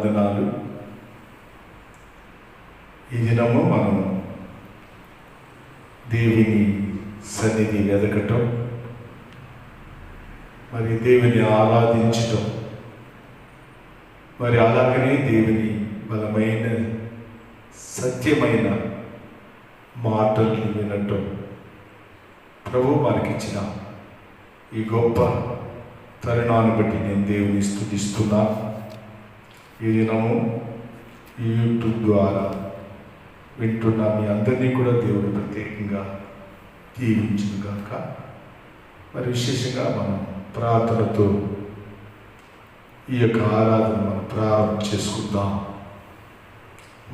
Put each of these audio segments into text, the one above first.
వందనాలు. ఈ దినము మనం దేవుని సన్నిధి వెదకటం, మరి దేవుని ఆరాధించటం, మరి అలాగనే దేవుని బలమైన సత్యమైన మాటలు వినటం ప్రభు మనకిచ్చిన ఈ గొప్ప తరుణాన్ని బట్టి నేను దేవుని స్తుతిస్తున్నాను. ఈ దినము ఈ యూట్యూబ్ ద్వారా వింటున్న మీ అందరినీ కూడా దేవుడు ప్రత్యేకంగా దీవించుగాక. మరి విశేషంగా మనం ప్రార్థనతో ఈ యొక్క ఆరాధన మనం ప్రారంభం చేసుకుందాం.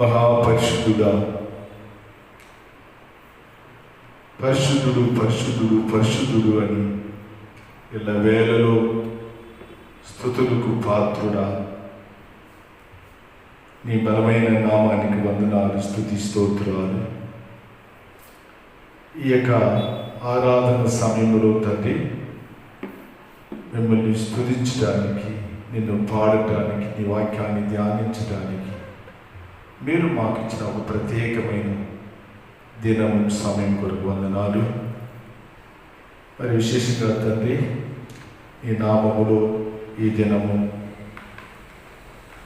మహాపరిశుద్ధుడా, పరిశుద్ధుడు పరిశుద్ధుడు పరిశుద్ధుడు అని ఇలా వేళలో స్తుతులకు పాత్రుడా, నీ బలమైన నామానికి వందనాలు, స్తుతి స్తోత్రాలు. ఈ యొక్క ఆరాధన సమయంలో తండ్రి మిమ్మల్ని స్తుతించడానికి, నిన్ను పాడటానికి, నీ వాక్యాన్ని ధ్యానించడానికి మీరు మాకు ఇచ్చిన ఒక ప్రత్యేకమైన దినం, సమయం కొరకు వందనాలు. మరి విశేషంగా తండ్రి ఈ నామములో ఈ దినము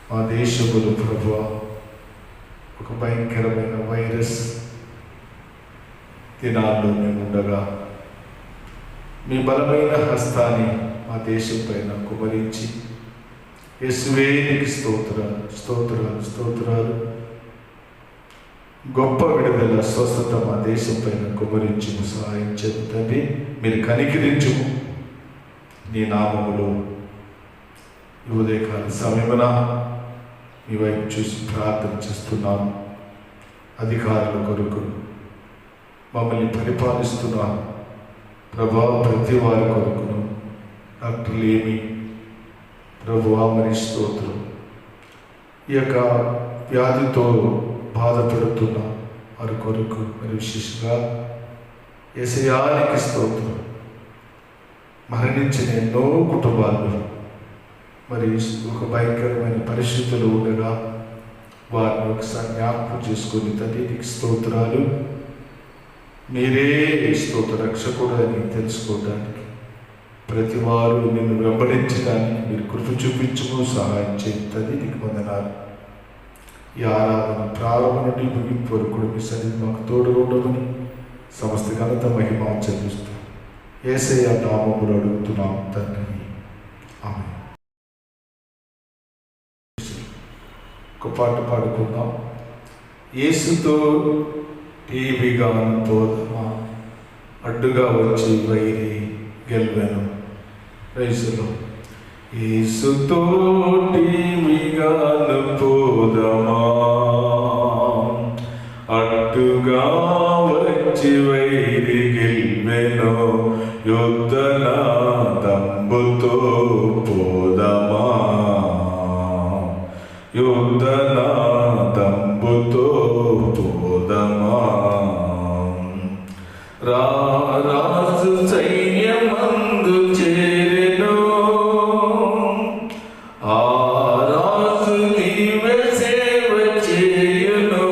మా దేశములు ప్రభువా ఒక భయంకరమైన వైరస్ దినాల్లో మేము ఉండగా మీ బలమైన హస్తాన్ని మా దేశం పైన కుమరించి, యేసువే నీకు స్తోత్రాలు స్తోత్రాలు స్తోత్రాలు. గొప్ప విడుదల, స్వస్థత మా దేశం పైన కుమరించుము, సహాయం చెబుతుంది. మీరు కనికరించుము. నీ నామములో ఈ ఉదయకాల సమయమున మీ వైపు చూసి ప్రార్థన చేస్తున్నాను. అధికారుల కొరకు, మమ్మల్ని పరిపాలిస్తున్న ప్రభా ప్రతి వారి కొరకును, డాక్టర్లు ఏమి ప్రభువా మరి స్తోత్రం. ఈ యొక్క వ్యాధితో బాధపడుతున్న వారి కొరకు మరి విశేషంగా యేసయ్యానికి స్తోత్రం. మరణించిన ఎన్నో కుటుంబాలు మరి ఒక భయంకరమైన పరిస్థితులు ఉండగా వారిని ఒకసారి జ్ఞాపకం చేసుకొని తండ్రి నీకు స్తోత్రాలు. మీరే స్తోత్ర రక్షకుడు అని తెలుసుకోవడానికి, ప్రతి వారు నిన్ను వెంబడించడానికి మీరు కృప చూపించుము, సహాయం చేస్తుంది. నీకు వందనాలు. ఈ ఆరాధన ప్రారంభం నుండి ముగింపు వరకు కూడా మీ సన్నిధి మాకు తోడుగా ఉండమని సమస్త ఘనత మహిమ చెల్లిస్తూ యేసయ్య నామములో అడుగుతున్నాం తండ్రి, ఆమేన్. ఒక పాట పాడుకుందాం. యేసుతో టీవీగా పోదమా, అడ్డుగా వచ్చి వైరి గెల్వెను. రైసులో యేసుతో టీవీగా పోదమా, అడ్డుగా వచ్చి వైరి గెల్వెను. యుద్ధన దంబుతో పోదమా, యుద్ధన దంబుతో పోదమా. రాజు సైన్యమందు చేరెను, ఆ రాజు నీవే సేవ చేయును.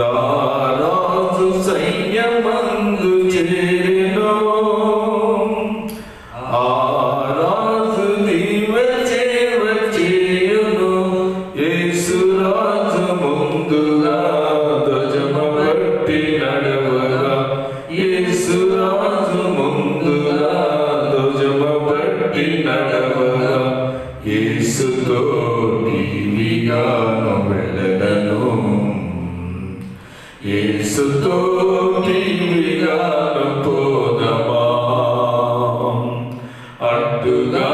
రాజు సైన్యమందు చేరెను, ఆ రాజు నీవే సేవ చేయును. యేసు రాజు ముందుగా ధ్వజము బట్టి నడవగా, యేసు రాజు ముందుగా ధ్వజము బట్టి నడవగా, యేసుతో టీవీగాను వెళ్ళదను, యేసుతో టీవీగాను పోదమా. అడ్డుగా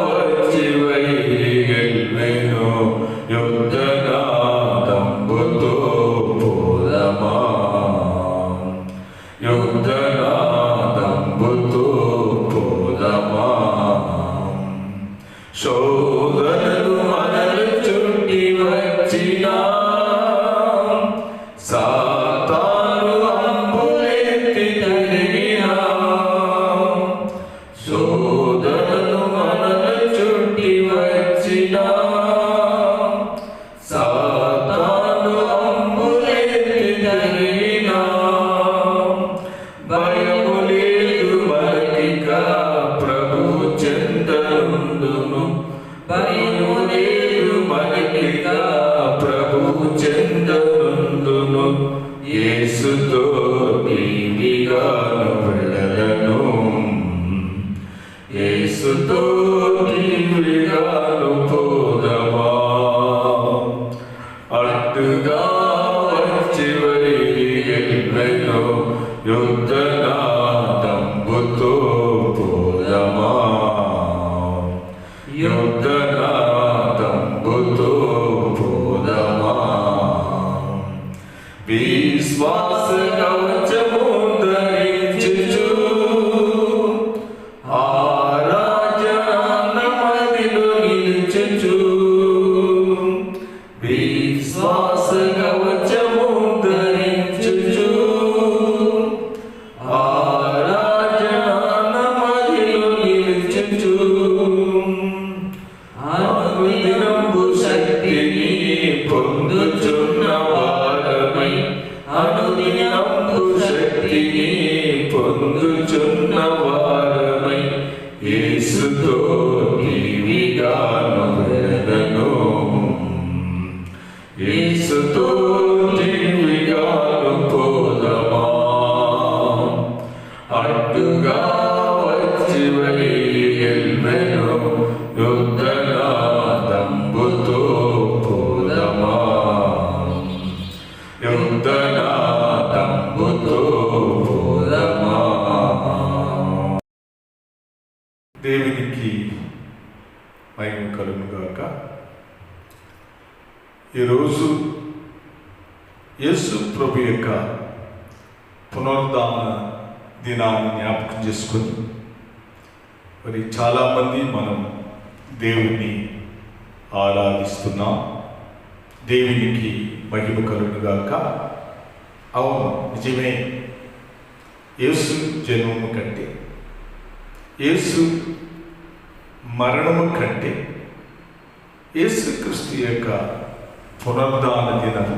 వచ్చి వైరి గెల్వెను, యుద్ధన దంబుతో పోదమా, యుద్ధన దంబుతో పోదమా. శోధనలు మనలు చుట్టి వచ్చినా, సాతాను అంబులెత్తి తరిగినా, నిలుచుచు విశ్వాస కవచము ధరించుచు ఆరాధన మదిలో నిలుచుచు అనుదినము శక్తిని పొందుచున్న వారమై అనుదినము శక్తిని పొందుచున్న వారమై యేసుతో దివిగాను వెదను యేసుతో దివిగాను పోదమా అడ్డుగా వచ్చి వెల్మెను యుద్ధనాదంబుతో పోదమా యుద్ధనాదంబుతో పోదమా. దేవునికి మహిమ కలుగుగాక. ఈరోజు యేసు ప్రభు యొక్క పునరుద్ధాన దినాన్ని జ్ఞాపకం చేసుకొని మరి చాలామంది మనం దేవుణ్ణి ఆరాధిస్తున్నాం. దేవునికి మహిమ కలుగుగాక. అవును, నిజమే. యేసు జన్మము కంటే యేసు మరణము కంటే యేసుక్రీస్తు యొక్క పునరుద్ధాన దినం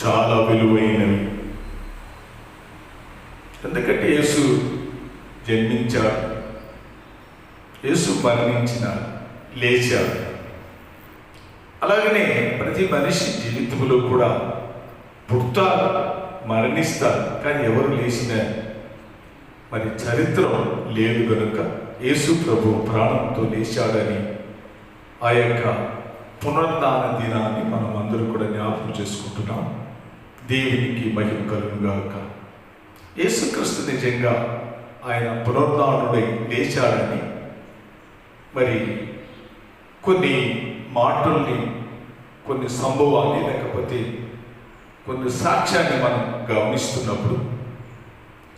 చాలా విలువైనవి. ఎందుకంటే యేసు జన్మించాడు, యేసు మరణించినాడు, లేచాడు. అలాగనే ప్రతి మనిషి జీవితంలో కూడా పుడతారు, మరణిస్తారు, కానీ ఎవరు లేచిన మరి చరిత్ర లేదు కనుక యేసు ప్రభు ప్రాణంతో లేచాడని ఆ యొక్క పునరుద్ధాన దినాన్ని మనం అందరూ కూడా జ్ఞాపకం చేసుకుంటున్నాం. దేవునికి మహిమ కలుగుగాక. యేసుక్రీస్తు నిజంగా ఆయన పునరుద్ధానుడై లేచాడని మరి కొన్ని మాటల్ని, కొన్ని సంభవాన్ని, లేకపోతే కొన్ని సాక్ష్యాన్ని మనం గమనిస్తున్నప్పుడు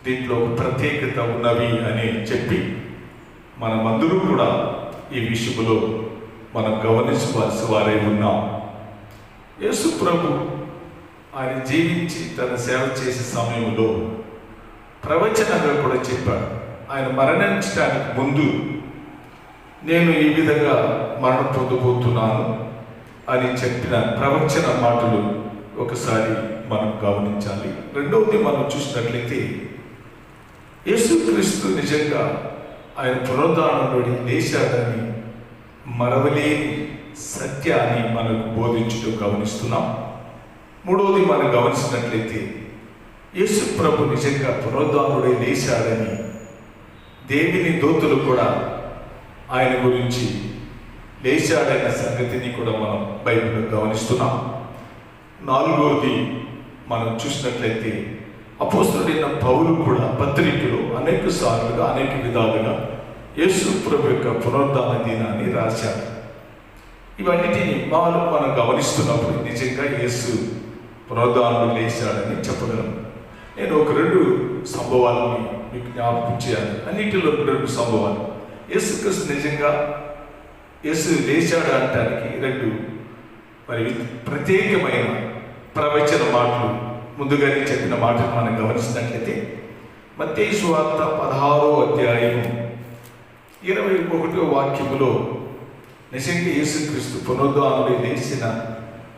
దీంట్లో ఒక ప్రత్యేకత ఉన్నవి అని చెప్పి మనమందరూ కూడా ఈ విషయంలో మనం గమనించవలసిన వారై ఉన్నాం. యేసు ప్రభు ఆయన జీవించి తన సేవ చేసే సమయంలో ప్రవచనంగా కూడా చెప్పాడు. ఆయన మరణించడానికి ముందు నేను ఈ విధంగా మరణం పొందబోతున్నాను అని చెప్పిన ప్రవచన మాటలు ఒకసారి మనం గమనించాలి. రెండవది మనం చూసినట్లయితే యేసుక్రీస్తు నిజంగా ఆయన పునరుద్ధానుడి లేచాడని మరవలేని సత్యాన్ని మనకు బోధించడం గమనిస్తున్నాం. మూడవది మనం గమనించినట్లయితే యేసు ప్రభు నిజంగా పునరుద్ధానుడే లేచాడని దేవుని దూతలు కూడా ఆయన గురించి లేచాడన్న సంగతిని కూడా మనం బైబిల్లో గమనిస్తున్నాం. నాలుగవది మనం చూసినట్లయితే అపోస్తలుడైన పౌలు కూడా పత్రికలో అనేక సార్లుగా అనేక విధాలుగా యేసు ప్రభు యొక్క పునరుద్ధాన దినాన్ని రాశారు. ఇవన్నిటిని మనం గమనిస్తున్నప్పుడు నిజంగా యేసు పునరుద్ధానుడు లేచాడని చెప్పగలం. నేను ఒక 2 సంభవాలని మీకు జ్ఞాపకం చేయాలి. అన్నిటిలో 2 సంభవాలు. యేసుక్రీస్తు నిజంగా యేసు లేచాడు అనడానికి 2 మరి ప్రత్యేకమైన ప్రవచన మాటలు ముందుగానే చెప్పిన మాటలు మనం గమనించినట్లయితే మత్తయి సువార్త 16వ అధ్యాయం 21వ వాక్యములో నిజంగా యేసుక్రీస్తు పునరుద్ధానుడై లేచిన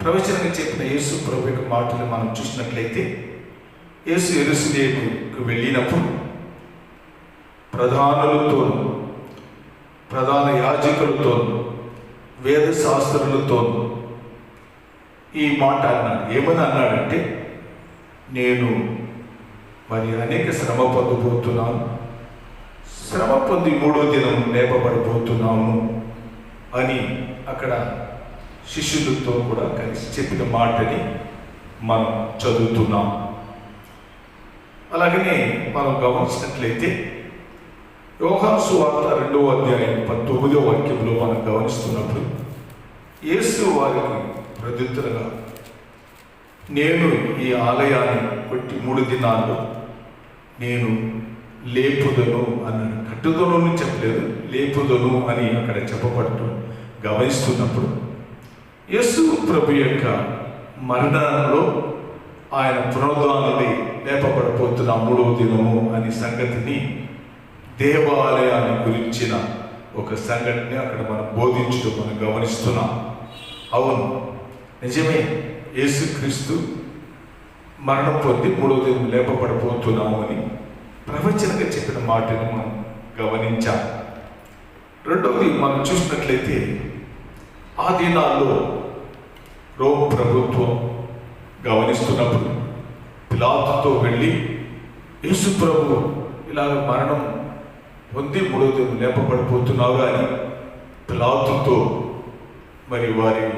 ప్రవచనంగా చెప్పిన యేసు ప్రభు యొక్క మాటలు మనం చూసినట్లయితే యేసు యెరూషలేముకు వెళ్ళినప్పుడు ప్రధానులతో, ప్రధాన యాజకులతో, వేద శాస్త్రులతో ఈ మాట అన్నాడు. ఏమని అన్నాడంటే, నేను మరి అనేక శ్రమ పొందబోతున్నాను, శ్రమ పొంది 3వ దినం లేపబడబోతున్నాము అని అక్కడ శిష్యులతో కూడా కలిసి చెప్పిన మాటని మనం చదువుతున్నాం. అలాగనే మనం గమనించినట్లయితే యోహాను సువార్త 2వ అధ్యాయం 19వ వాక్యంలో మనం గమనిస్తున్నప్పుడు యేసు వారికి ప్రత్యుత్తరంగా, నేను ఈ ఆలయాన్ని బట్టి 3 దినాల్లో నేను లేపుదను అన్నాడు. కట్టుదను చెప్పలేదు, లేపుదను అని అక్కడ చెప్పబడుతూ గమనిస్తున్నప్పుడు యేసు ప్రభు యొక్క మరణంలో ఆయన పునరుద్ధానుడై లేపబడబోతున్న 3వ దినము అనే సంగతిని, దేవాలయాన్ని గురించిన ఒక సంఘటన అక్కడ మనం బోధించడం మనం గమనిస్తున్నాం. అవును, నిజమే, యేసుక్రీస్తు మరణం పొంది 3వ దినం లేపబడబోతున్నాము అని ప్రవచనంగా చెప్పిన మాటను మనం గమనించాం. రెండవది మనం చూసినట్లయితే, ఆ దినాల్లో రోమ్ ప్రభుత్వం గమనిస్తున్నప్పుడు పిలాతుతో వెళ్ళి యేసు ప్రభు ఇలాగ మరణం పొంది 3వ దినం లేపబడిపోతున్నారు అని పిలాతుతో మరి వారి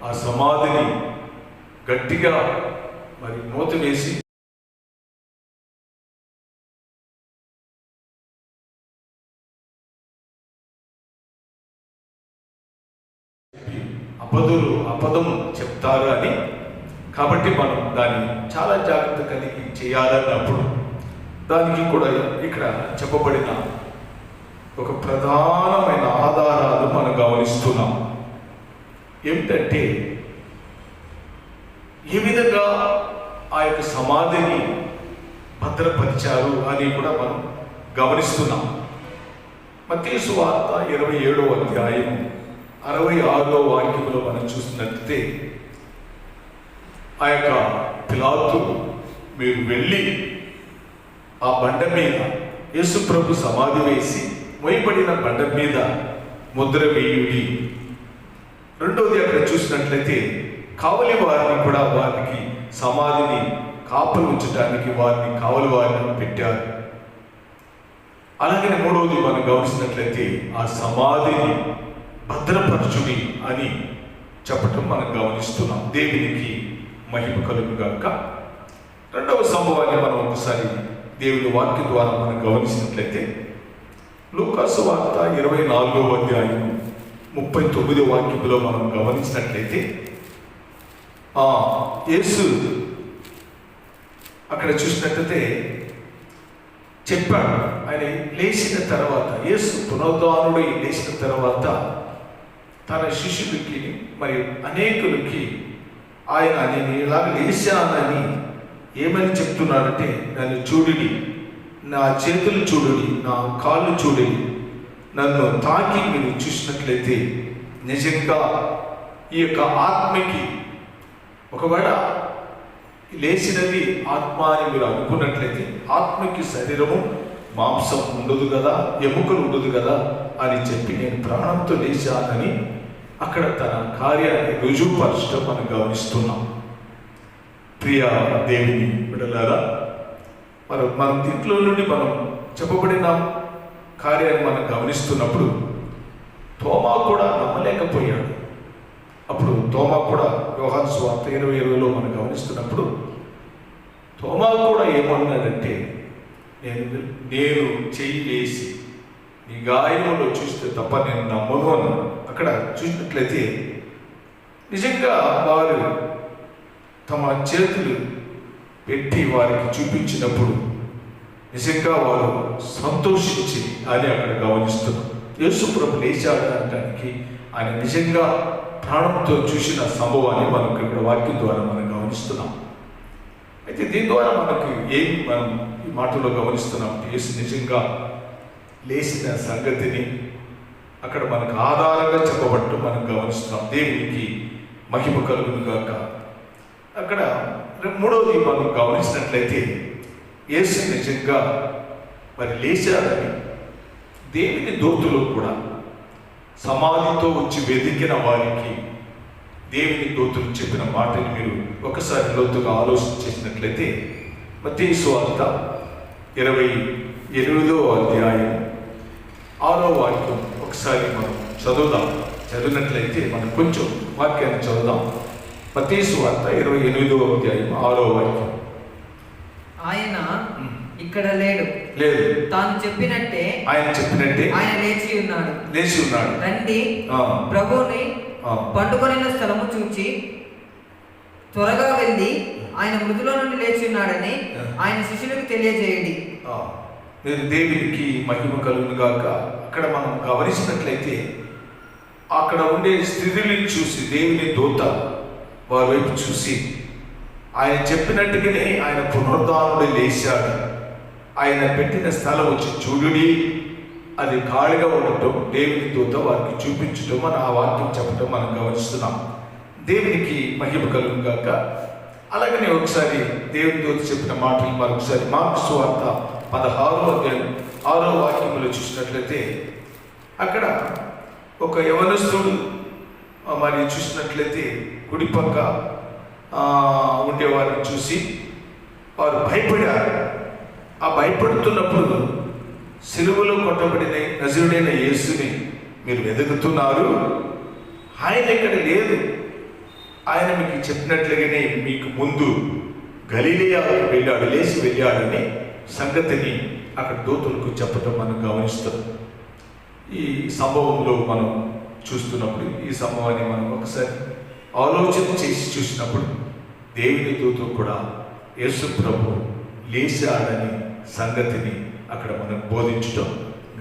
ఆ సమాధిని గట్టిగా మరి మూత వేసి అబద్ధం చెప్తారు అని, కాబట్టి మనం దాన్ని చాలా జాగ్రత్త కలిగి చేయాలన్నప్పుడు దానికి కూడా ఇక్కడ చెప్పబడిన ఒక ప్రధానమైన ఆధారాలు మనం గమనిస్తున్నాం. ఏమిటంటే, ఏ విధంగా ఆ యొక్క సమాధిని భద్రపరిచారు అని కూడా మనం గమనిస్తున్నాం. మత్తయి సువార్త 27వ అధ్యాయం 66వ వాక్యంలో మనం చూసినట్లయితే, ఆ యొక్క పిలాతు, మీరు వెళ్ళి ఆ బండ మీద యేసు ప్రభు సమాధి వేసి మోయబడిన బండ మీద ముద్ర వేయుడి. రెండవది అక్కడ చూసినట్లయితే, కావలి వారిని కూడా వారికి సమాధిని కాపలు ఉంచడానికి వారిని కావలి వారిని పెట్టారు. అలాగే మూడవది మనం గమనించినట్లయితే, ఆ సమాధిని భద్రపరచుడి అని చెప్పటం మనం గమనిస్తున్నాం. దేవునికి మహిమ కలుగుగాక. రెండవ సంభవాన్ని మనం ఒకసారి దేవుని వాక్యం ద్వారా మనం గమనించినట్లయితే, లూకాసు వార్త 24వ అధ్యాయం 39వ వాక్యంలో మనం గమనించినట్లయితే, యేసు అక్కడ చూసినట్లయితే చెప్పాడు. ఆయన లేచిన తర్వాత, యేసు పునరుద్ధానుడై లేచిన తర్వాత తన శిష్యులకి మరి అనేకులకి ఆయన, నేను ఇలాగ లేచానని ఏమని చెప్తున్నాడంటే, నన్ను చూడుడి, నా చేతులు చూడుడి, నా కాళ్ళు చూడుడి, నన్ను తాకి మీరు చూసినట్లయితే నిజంగా ఈ యొక్క ఆత్మకి, ఒకవేళ లేచినది ఆత్మ అని మీరు అనుకున్నట్లయితే, ఆత్మకి శరీరము మాంసం ఉండదు కదా, ఎముకలు ఉండదు కదా అని చెప్పి, నేను ప్రాణంతో లేచానని అక్కడ తన కార్యాన్ని రుజువుపరచడం మనం గమనిస్తున్నాం. ప్రియ దేవుని బిడ్డలారా, మన దీంట్లో నుండి మనం చెప్పబడిన కార్యాన్ని మనం గమనిస్తున్నప్పుడు, తోమా కూడా నమ్మలేకపోయాడు. అప్పుడు తోమా కూడా యోహాను సువార్త 20:20లో మనం గమనిస్తున్నప్పుడు తోమా కూడా ఏమన్నాడంటే, నేను చెయ్యి వేసి నీ గాయంలో చూస్తే తప్ప నేను నమ్మను అన్నాడు. అక్కడ చూసినట్లయితే నిజంగా వారు తమ చేతులు పెట్టి వారికి చూపించినప్పుడు నిజంగా వారు సంతోషించి అని అక్కడ గమనిస్తున్నారు. యేసు ప్రభు లేచాడు అనడానికి ఆయన నిజంగా ప్రాణంతో చూసిన సంభవాన్ని మనం ఇక్కడ వాక్యం ద్వారా మనం గమనిస్తున్నాం. అయితే దీని ద్వారా మనకు మనం ఈ మాటలో గమనిస్తున్నాం, యేసు నిజంగా లేచిన సంగతిని అక్కడ మనకు ఆధారంగా చెప్పబట్టు మనం గమనిస్తున్నాం. దేవునికి మహిమ కలుగును గాక. అక్కడ మూడవది మనం గమనించినట్లయితే, యేసు నిజంగా మరి లేచాడని దేవుని దూతలు కూడా సమాధితో వచ్చి వెదికిన వారికి దేవుని దూతలు చెప్పిన మాటని మీరు ఒకసారి లోతుగా ఆలోచన చేసినట్లయితే, మత్తయి సువార్త 28వ అధ్యాయం 6వ వాక్యం ఒకసారి మనం చదివినట్లయితే మనం కొంచెం వాక్యాన్ని చదువుదాం. మత్తయి సువార్త 28వ అధ్యాయం 6వ వాక్యం. ఆయన ఇక్కడ లేడు, తాను చెప్పినట్టే ఆయన లేచి ఉన్నాడు. రండి, ప్రభువుని పండుకొనిన స్థలము చూచి త్వరగా వెళ్ళి ఆయన మృతులో నుండి లేచి ఉన్నాడని ఆయన శిష్యులకు తెలియజేయండి. దేవునికి మహిమ కలుగును గాక. అక్కడ మనం గమనించినట్లయితే అక్కడ ఉండే స్త్రీని చూసి దేవుని దూత వారి వైపు చూసి ఆయన చెప్పినట్టుగానే ఆయన పునరుద్ధానుడు లేచాడు, ఆయన పెట్టిన స్థలం వచ్చి చూడుడి, అది ఖాళీగా ఉండటం దేవుని దూత వారికి చూపించటం అని ఆ వాక్యం చెప్పటం మనం గమనిస్తున్నాం. దేవునికి మహిమ కలుగును గాక. అలాగనే ఒకసారి దేవుని దూత చెప్పిన మాటలు మరొకసారి మార్కు సువార్త 16వ వాక్యంలో చూసినట్లయితే అక్కడ ఒక యవనస్తుడు మరి చూసినట్లయితే కుడిపక్క ఉండేవారిని చూసి వారు భయపడారు. ఆ భయపడుతున్నప్పుడు సిలువలో కొట్టబడిన నజరుడైన యేసుని మీరు వెతుకుతున్నారు, ఆయన ఇక్కడ లేదు, ఆయన మీకు చెప్పినట్లుగానే మీకు ముందు గలిలయకు వెళ్ళాడు, లేచి వెళ్ళాడని సంగతిని అక్కడ దూతలకు చెప్పటం మనం గమనిస్తాం. ఈ సంభవంలో మనం చూస్తున్నప్పుడు ఈ సంభవాన్ని మనం ఒకసారి ఆలోచన చేసి చూసినప్పుడు దేవుని దూత కూడా యేసు ప్రభు లేచాడని సంగతిని అక్కడ మనం బోధించడం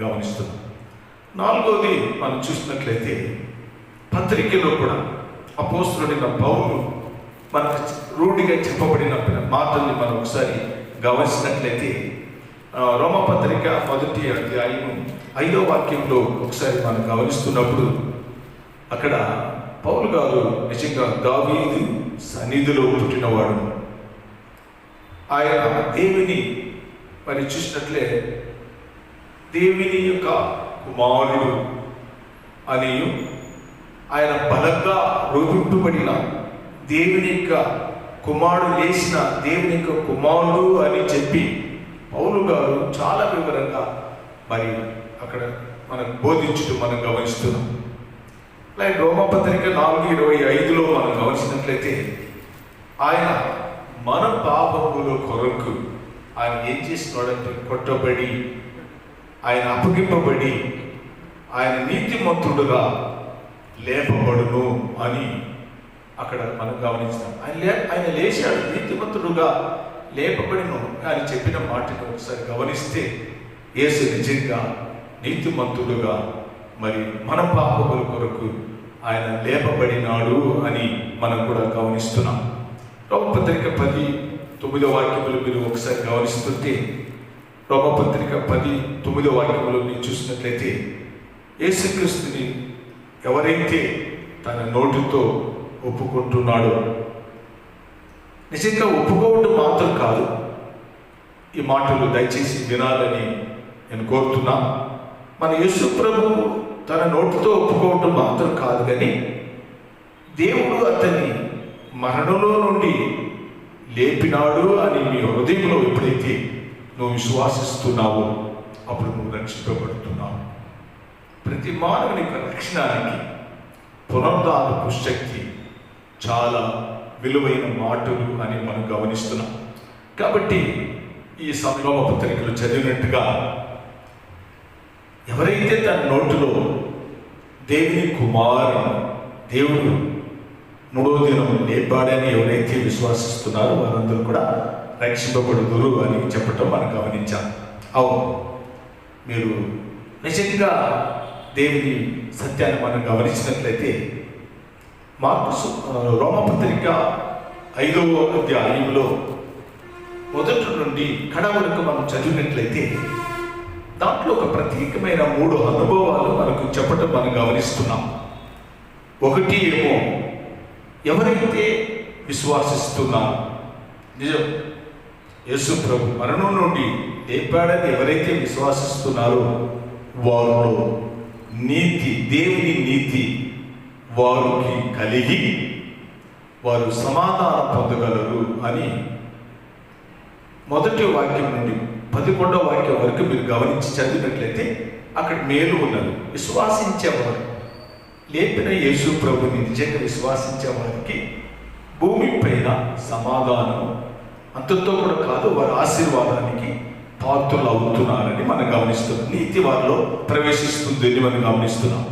గమనిస్తున్నాం. 4వది మనం చూసినట్లయితే పత్రికలో కూడా అపోస్తలుడైన పౌలు మనకు రూఢిగా చెప్పబడిన మాటల్ని మనం ఒకసారి గమనించినట్లయితే రోమపత్రిక 1వ అధ్యాయం 5వ వాక్యంలో ఒకసారి మనం గమనిస్తున్నప్పుడు అక్కడ పౌలు గారు నిజంగా దావీదు సన్నిధిలో పుట్టినవాడు. ఆయన దేవుని మరి చూసినట్లే దేవుని యొక్క కుమారుడు అని ఆయన బలంగా రూపింపబడిన దేవుని యొక్క కుమారుడు లేచిన దేవుని యొక్క కుమారుడు అని చెప్పి పౌలు గారు చాలా వివరంగా మరి అక్కడ మనకు బోధించడం మనం గమనిస్తున్నాం. లైక్ రోమపత్రిక 4:25లో మనం గమనించినట్లయితే ఆయన మన పాపముల కొరకు ఆయన ఏం చేస్తున్నాడంటే కొట్టబడి ఆయన అప్పగింపబడి ఆయన నీతిమంతుడుగా లేపబడును అని అక్కడ మనం గమనించాం. ఆయన లేచాడు, నీతిమంతుడుగా లేపబడిను అని చెప్పిన మాటను ఒకసారి గమనిస్తే యేసు నిజంగా నీతిమంతుడుగా మరి మన పాపముల కొరకు ఆయన లేపబడినాడు అని మనం కూడా గమనిస్తున్నాం. రోమపత్రిక 10:9 వాక్యములు మీరు ఒకసారి గమనిస్తుంటే రోమపత్రిక 10:9 వాక్యములు మీరు చూసినట్లయితే యేసుక్రీస్తుని ఎవరైతే తన నోటితో ఒప్పుకుంటున్నాడో, నిజంగా ఒప్పుకోవడం మాత్రం కాదు, ఈ మాటలు దయచేసి వినాలని నేను కోరుతున్నా. మన యేసు ప్రభు తన నోటితో ఒప్పుకోవటం మాత్రం కాదు, కానీ దేవుడు అతన్ని మరణంలో నుండి లేపినాడు అని మీ హృదయంలో ఎప్పుడైతే నువ్వు విశ్వాసిస్తున్నావో అప్పుడు నువ్వు రక్షింపబడుతున్నావు. ప్రతి మానవుని యొక్క రక్షణానికి పునరుద్ధానపు శక్తి చాలా విలువైన మాటలు అని మనం గమనిస్తున్నాం. కాబట్టి ఈ రోమపత్రికలు చదివినట్టుగా ఎవరైతే తన నోటిలో దేవుని కుమారుడు దేవుడు 3వ దినం లేపాడని ఎవరైతే విశ్వాసిస్తున్నారో వారందరూ కూడా రక్షింపబడుదురు అని చెప్పటం మనం గమనించాం. అవును, మీరు నిజంగా దేవుని సత్యాన్ని మనం గమనించినట్లయితే రోమపత్రిక 5వ అధ్యాయంలో మొదటి నుండి కడ వరకు మనం చదివినట్లయితే దాంట్లో ఒక ప్రత్యేకమైన 3 అనుభవాలు మనకు చెప్పటం మనం గమనిస్తున్నాం. ఒకటి ఏమో ఎవరైతే విశ్వాసిస్తున్నారో, నిజం యేసు ప్రభు మరణం నుండి లేపాడని ఎవరైతే విశ్వాసిస్తున్నారో వారిలో నీతి, దేవుని నీతి వారికి కలిగి వారు సమాధానం పొందగలరు అని మొదటి వాక్యం నుండి 11వ వాక్యం వరకు మీరు గమనించి చదివినట్లయితే అక్కడ మేలు ఉన్నది. విశ్వాసించేవారు, లేపిన యేసు ప్రభుని నిజంగా విశ్వాసించే వారికి భూమి పైన సమాధానం అంతతో కూడా కాదు, వారి ఆశీర్వాదానికి పాత్రలు అవుతున్నారని మనం గమనిస్తున్నాం. నీతి వారిలో ప్రవేశిస్తుందని మనం గమనిస్తున్నాం.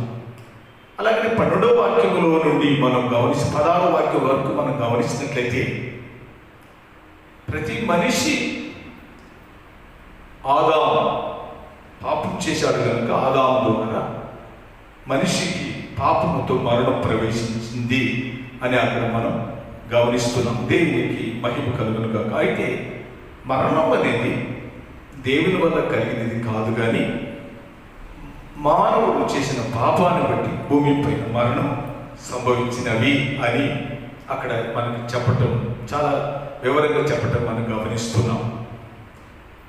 అలాగే 12వ వాక్యములో నుండి మనం 16వ వాక్యం వరకు మనం గమనించినట్లయితే ప్రతి మనిషి ఆదాము పాపం చేశాడు కనుక ఆదాము ద్వారా మనిషికి పాపముతో మరణం ప్రవేశించింది అని అక్కడ మనం గమనిస్తున్నాం. దేవునికి మహిమ కలుగును గాక. అయితే మరణం అనేది దేవుని వల్ల కలిగినది కాదు, కానీ మానవుడు చేసిన పాపాన్ని బట్టి భూమిపైన మరణం సంభవించినవి అని అక్కడ మనకి చెప్పటం, చాలా వివరంగా చెప్పటం మనం గమనిస్తున్నాం.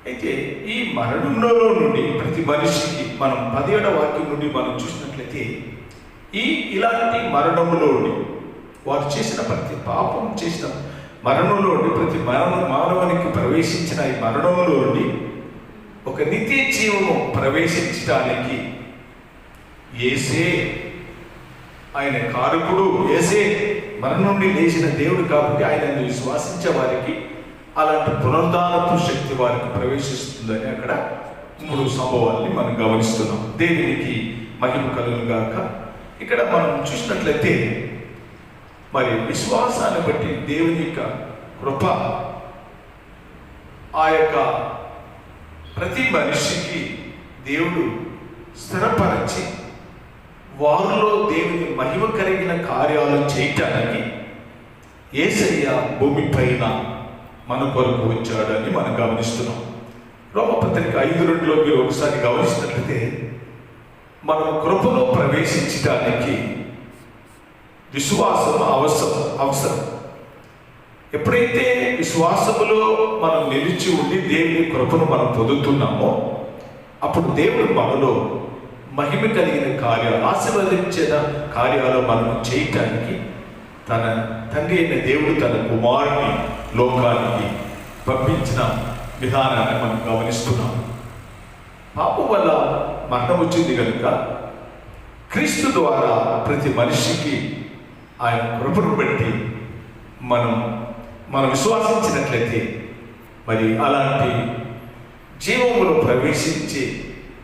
అయితే ఈ మరణంలో నుండి ప్రతి మనిషికి మనం 17వ వాక్యం నుండి మనం చూసినట్లయితే ఇలాంటి మరణంలో వారు చేసిన ప్రతి పాపం చేసిన మరణంలో ప్రతి మానవునికి ప్రవేశించిన ఈ మరణంలో ఒక నిత్య జీవము ప్రవేశించడానికి యేసే ఆయన కారకుడు. యేసే మరణం నుండి లేచిన దేవుడు కాబట్టి ఆయనను విశ్వాసించే వారికి అలాంటి పునరుద్ధానపు శక్తి వారికి ప్రవేశిస్తుందని అక్కడ 3 సంభవాల్ని మనం గమనిస్తున్నాం. దేవునికి మహిమ కలుగును గాక. ఇక్కడ మనం చూసినట్లయితే మరి విశ్వాసాన్ని బట్టి దేవుని యొక్క కృప ఆ యొక్క ప్రతి మనిషికి దేవుడు స్థిరపరచి వారిలో దేవుని మహిమ కలిగిన కార్యాలు చేయటానికి యేసయ్య భూమి పైన మన కొరకు వచ్చాడని మనం గమనిస్తున్నాం. రోమపత్రిక 5:2లో మీరు ఒకసారి గమనించినట్లయితే మనం కృపలో ప్రవేశించడానికి విశ్వాసం అవసరం. ఎప్పుడైతే విశ్వాసములో మనం నిలిచి ఉండి దేవుని కృపను మనం పొందుతున్నామో అప్పుడు దేవుడు మనలో మహిమ కలిగిన కార్యాలు, ఆశీర్వదించే కార్యాలు మనం చేయటానికి తన తండ్రి అయిన దేవుడు తన కుమారుని లోకానికి పంపించిన విధానాన్ని మనం గమనిస్తున్నాం. పాపం వల్ల మరణం వచ్చింది కనుక క్రీస్తు ద్వారా ప్రతి మనిషికి ఆయన కృపను బట్టి మనం విశ్వాసించినట్లయితే మరి అలాంటి జీవములో ప్రవేశించి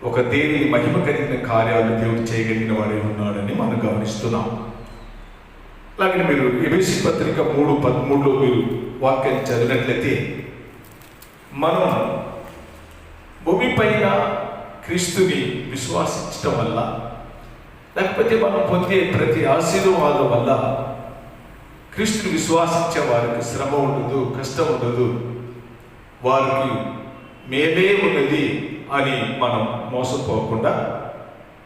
ఒక దేవుని మహిమ కలిగిన కార్యాలు దేవుడు చేయగలిగిన వాడే ఉన్నాడని మనం గమనిస్తున్నాం. అలాగే మీరు ఎఫెసీ పత్రిక 3:13లో మీరు వాక్యాన్ని చదివినట్లయితే మనం భూమి పైన క్రీస్తుని విశ్వాసించటం వల్ల లేకపోతే మనం పొందే ప్రతి ఆశీర్వాదం వల్ల క్రీస్తుని విశ్వాసించే వారికి శ్రమ ఉండదు, కష్టం ఉండదు, వారికి మేలే ఉన్నది అని మనం మోసపోకుండా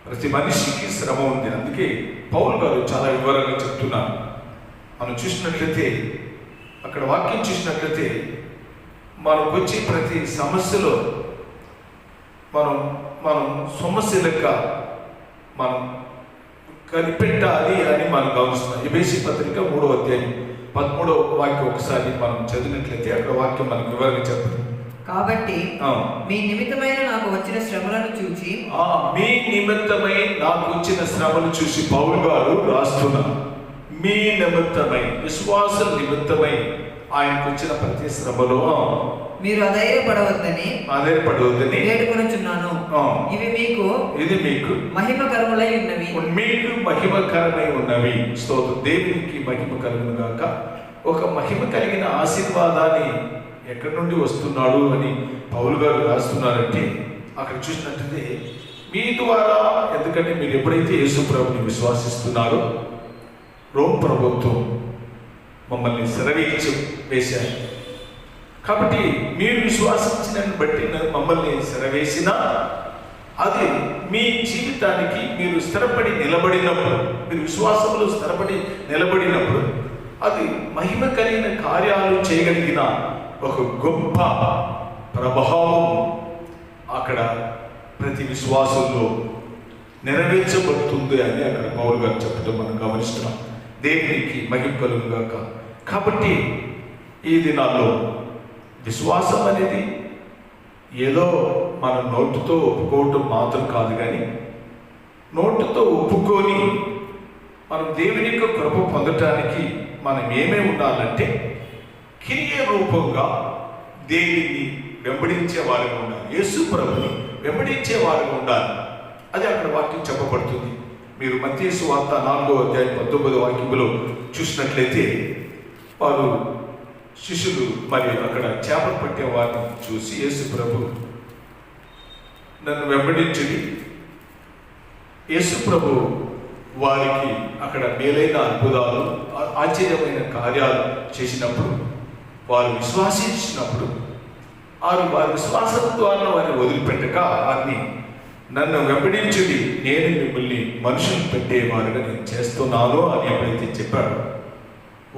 ప్రతి మనిషికి శ్రమ ఉంది. అందుకే పౌలు గారు చాలా వివరంగా చెప్తున్నారు. మనం చూసినట్లయితే అక్కడ వాక్యం చూసినట్లయితే మనకు వచ్చే ప్రతి సమస్యలో మనం సమస్య లెక్క మనం కనిపెట్టాలి అని మనం గమనిస్తున్నాం. ఎఫెసీ పత్రిక 3వ అధ్యాయం 13వ వాక్యం ఒకసారి మనం చదివినట్లయితే అక్కడ వాక్యం మనకు వివరంగా చెప్తుంది. కాబట్టి మీ నిమిత్తమైన నాకు వచ్చిన శ్రమలను చూసి పౌలు గారు రాస్తున్నారు. మీ నిమిత్తమై, విశ్వాసం నిమిత్తమై ఆయనకు వచ్చిన ప్రతి శ్రమలో మీరు అధైర్యపడవద్దని వేడుకొనుచున్నాను. ఇది మీకు మహిమకరములై ఉన్నవి. మీకు మహిమకరమై ఉన్నవి. స్తోత్రం. దేవునికి మహిమ కలుగును గాక. ఒక మహిమ కలిగిన ఆశీర్వాదాన్ని ఎక్కడి నుండి వస్తున్నాడు అని పౌలు గారు రాస్తున్నారంటే అక్కడ చూసినట్లయితే మీ ద్వారా, ఎందుకంటే మీరు ఎప్పుడైతే యేసు ప్రభుని విశ్వాసిస్తున్నారో రోమ్ ప్రభుత్వం మమ్మల్ని వేశారు కాబట్టి మీరు విశ్వాసించిన బట్టి మమ్మల్ని సెలవేసినా అది మీ జీవితానికి మీరు స్థిరపడి నిలబడినప్పుడు, మీరు విశ్వాసంలో స్థిరపడి నిలబడినప్పుడు అది మహిమ కలిగిన కార్యాలు చేయగలిగిన ఒక గొప్ప ప్రభావం అక్కడ ప్రతి విశ్వాసంలో నెరవేర్చబడుతుంది అని అక్కడ పౌలు గారు చెప్పడం మనం గమనిస్తున్నాం. దేవునికి మహిమ కలుగును గాక. కాబట్టి ఈ దినాల్లో విశ్వాసం అనేది ఏదో మన నోటుతో ఒప్పుకోవటం మాత్రం కాదు, కానీ నోటుతో ఒప్పుకొని మనం దేవుని యొక్క కృప పొందటానికి మనం ఏమేమి ఉండాలంటే క్రియ రూపంగా దేవుని వెంబడించే వారిగా ఉండాలి. యేసు ప్రభుని వెంబడించే వారిగా ఉండాలి. అది అక్కడ వాక్యం చెప్పబడుతుంది. మీరు మత్తయి సువార్త 4వ అధ్యాయం 19వ వాక్యంలో చూసినట్లయితే వారు శిష్యులు మరి అక్కడ చేపలు పట్టే వారిని చూసి యేసు ప్రభు నన్ను వెంబడించుడి. యేసు ప్రభు వారికి అక్కడ మేలైన అద్భుతాలు, ఆశ్చర్యమైన కార్యాలు చేసినప్పుడు, వారు విశ్వాసించినప్పుడు వారి విశ్వాసం ద్వారా వారిని వదిలిపెట్టక వారిని నన్ను వెంబడించుడి, నేను మిమ్మల్ని మనుషులు పెట్టేవారుగా నేను చేస్తున్నాను అని ఎప్పుడైతే చెప్పాడో,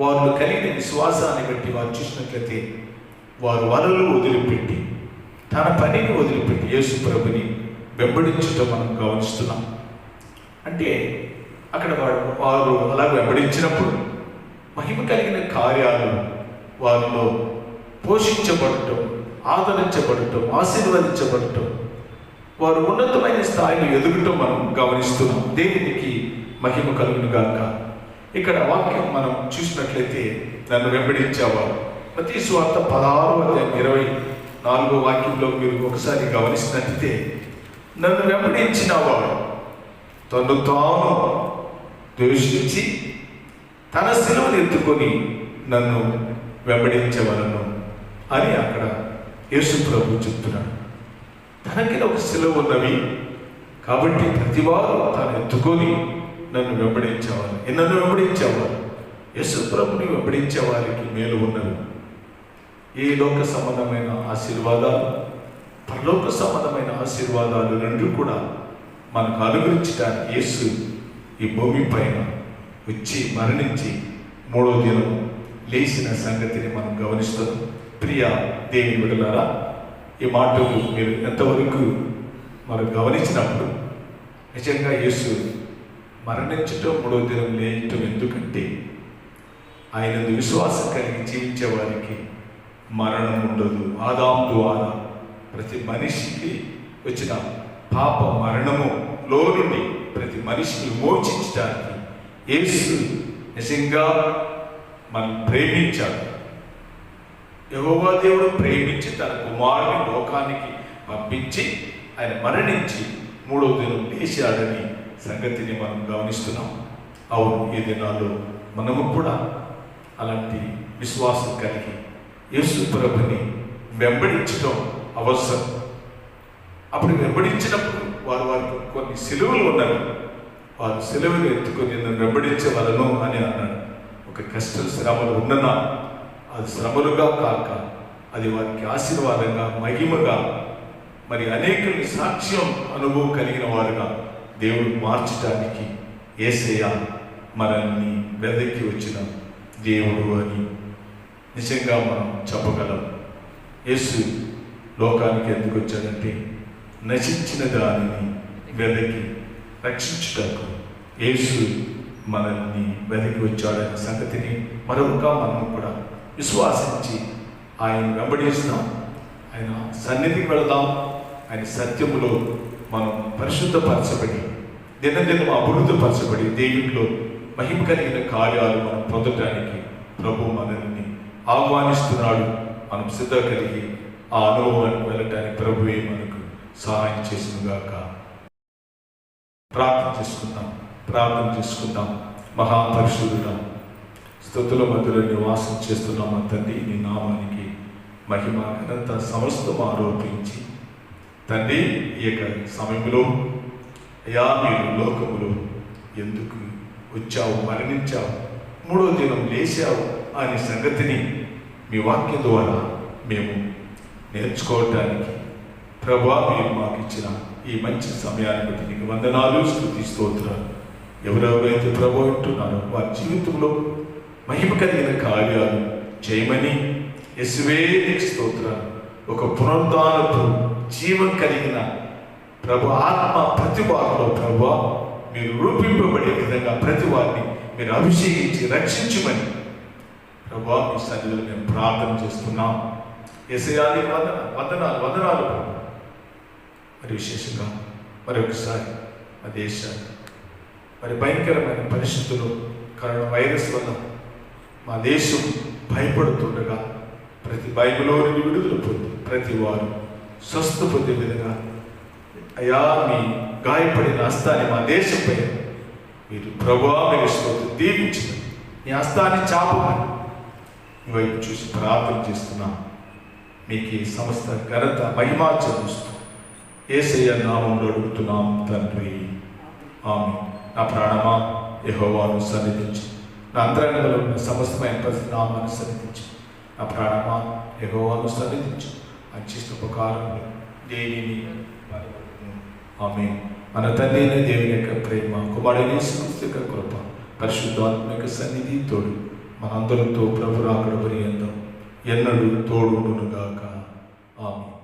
వారు కలిగిన విశ్వాసాన్ని బట్టి వారు చూసినట్లయితే వారు వలలు వదిలిపెట్టి తన పనిని వదిలిపెట్టి యేసు ప్రభుని వెంబడించడం మనం గమనిస్తున్నాం. అంటే అక్కడ వారు అలా వెంబడించినప్పుడు మహిమ కలిగిన కార్యాలు వారిలో పోషించబడటం, ఆదరించబడటం, ఆశీర్వదించబడటం, వారు ఉన్నతమైన స్థాయిలో ఎదుగటం మనం గమనిస్తున్నాం. దేవునికి మహిమ కలుగును గాక. ఇక్కడ వాక్యం మనం చూసినట్లయితే నన్ను వెంబడించేవారు. మత్తయి సువార్త 16:24 వాక్యంలో మీరు ఒకసారి గమనిస్తున్నట్లయితే, నన్ను వెంబడించిన వాడు తను తాను ద్వేషించి తన శిలువను ఎత్తుకొని నన్ను వెంబడించవలను అని అక్కడ యేసు ప్రభు చెప్తున్నాడు. తనకి ఒక శిలువ ఉన్నవి కాబట్టి ప్రతివారు తాను ఎత్తుకొని నన్ను వెంబడించేవారు. నన్ను వెంబడించేవారు యేసు ప్రభుని వెంబడించే వారికి మేలు ఉన్నవి. ఈ లోక సంబంధమైన ఆశీర్వాదాలు, పరలోక సంబంధమైన ఆశీర్వాదాలు రెండు కూడా మనకు అనుగ్రహించడానికి యేసు ఈ భూమి పైన వచ్చి మరణించి 3వ దినం లేచిన సంగతిని మనం గమనిస్తున్నాం. ప్రియ దేవుని బిడ్డలారా, ఈ మాటలు మీరు ఎంతవరకు మనం గమనించినప్పుడు నిజంగా యేసు మరణించటం 3వ దినం లేయటం ఎందుకంటే ఆయన విశ్వాసం కలిగి జీవించే వారికి మరణం ఉండదు. ఆదాము ద్వారా ప్రతి మనిషికి వచ్చిన పాప మరణములో నుండి ప్రతి మనిషిని విమోచించడానికి యేసు నిజంగా మనం ప్రేమించాడు. యెహోవా దేవుడు ప్రేమించి తన కుమారుని లోకానికి పంపించి ఆయన మరణించి 3వ దినం లేచాడని సంగతిని మనం గమనిస్తున్నాం. అవును, ఈ దినాల్లో మనము కూడా అలాంటి విశ్వాసం కలిగి యేసు ప్రభుని వెంబడించడం అవసరం. అప్పుడు వెంబడించినప్పుడు వారికి కొన్ని సిలువలు ఉన్నవి. వారు సిలువను ఎత్తుకొని నన్ను వెంబడించవలను అని అన్నాడు. ఒక కష్ట శ్రమలు ఉన్ననా అది శ్రమలుగా కాక అది వారికి ఆశీర్వాదంగా, మహిమగా, మరి అనేకుల్ని సాక్ష్యం అనుభవం కలిగిన వారుగా దేవుడు మార్చడానికి యేసయ్య మనల్ని వెదకి వచ్చిన దేవుడు అని నిజంగా మనం చెప్పగలం. యేసు లోకానికి ఎందుకు వచ్చాడంటే నశించిన దానిని వెదకి రక్షించుటకు యేసు మనల్ని వెదకి వచ్చాడనే సంగతిని మరొక మనం కూడా విశ్వాసించి ఆయన వెంబడిస్తాం, ఆయన సన్నిధికి వెళదాం. ఆయన సత్యములో మనం పరిశుద్ధపరచబడి దినదినం అభివృద్ధిపరచబడి దేవునిలో మహిమ కలిగిన కార్యాలు మనం పొందడానికి ప్రభు మనల్ని ఆహ్వానిస్తున్నాడు. మనం సిద్ధ కలిగి ఆ అనుభవానికి వెళ్ళటానికి ప్రభువే మనకు సహాయం చేసినగాక. ప్రార్థన చేసుకుందాం. మహాపరిశుద్ధుడా, స్తుతుల మధ్యలో నివాసం చేస్తున్నాం తండ్రి. నీ నామానికి మహిమ ఘనత సమస్తం ఆరోపించి తండ్రి, ఈ యొక్క సమయంలో అయ్యా మీరు లోకములో ఎందుకు వచ్చావు, మరణించావు, 3వ దినం లేచావు అనే సంగతిని మీ వాక్యం ద్వారా మేము నేర్చుకోవటానికి ప్రభువా మీరు మాకు ఇచ్చిన ఈ మంచి సమయాన్ని బట్టి నీకు వందనాలు, స్తుతి, స్తోత్రాలు. ఎవరెవరైతే ప్రభు వింటున్నారో వారి జీవితంలో మహిమ కలిగిన కార్యాలు చేయమని యేసువే నీకు స్తోత్రాలు. ఒక పునరుద్ధానపు జీవం కలిగిన ప్రభు ఆత్మ ప్రతి వారిలో ప్రభువా మీరు రూపింపబడే విధంగా ప్రతి వారిని మీరు అభిషేకించి రక్షించమని ప్రభువా మీ సన్నిధిలో మేము ప్రార్థన చేస్తున్నాం. యేసయ్యానికి వందనాలు ప్రభు. మరి విశేషంగా మరొకసారి మా దేశాన్ని మరి భయంకరమైన పరిస్థితులు, కరోనా వైరస్ వల్ల మా దేశం భయపడుతుండగా ప్రతి బైబిల్లో విడుదల పొంది ప్రతి వారు స్వస్థ పొందే విధంగా అయ్యా మీ గాయపడిన హస్తాన్ని మా దేశంపై మీరు ప్రభువా మీరు స్తోత్రం దీవించిన మీ హస్తాన్ని చాపమని మీ వైపు చూసి ప్రార్థన చేస్తున్నాం. మీకు ఈ సమస్త ఘనత మహిమ చెల్లిస్తూ యేసయ్య నామములో అడుగుతున్నాం తండ్రి, ఆమేన్. నా ప్రాణమా యెహోవాను సన్నిధించు. నా అంతరంగంలో ఉన్న సమస్తమైన పరిశుద్ధనామాన్ని సన్నిధించు. నా ప్రాణమా యెహోవాను సన్నిధించు. అచ్చిష్ట ప్రకారంలో దేనిని ఆమేన్. మన తండ్రి అయిన దేవుని యొక్క ప్రేమ, కుమారుడైన యేసుక్రీస్తు యొక్క కృప, పరిశుద్ధాత్మిక సన్నిధి తోడు మనందరితో ప్రభు రాకడ పర్యంతం ఎన్నడూ తోడుండును గాక. ఆమేన్.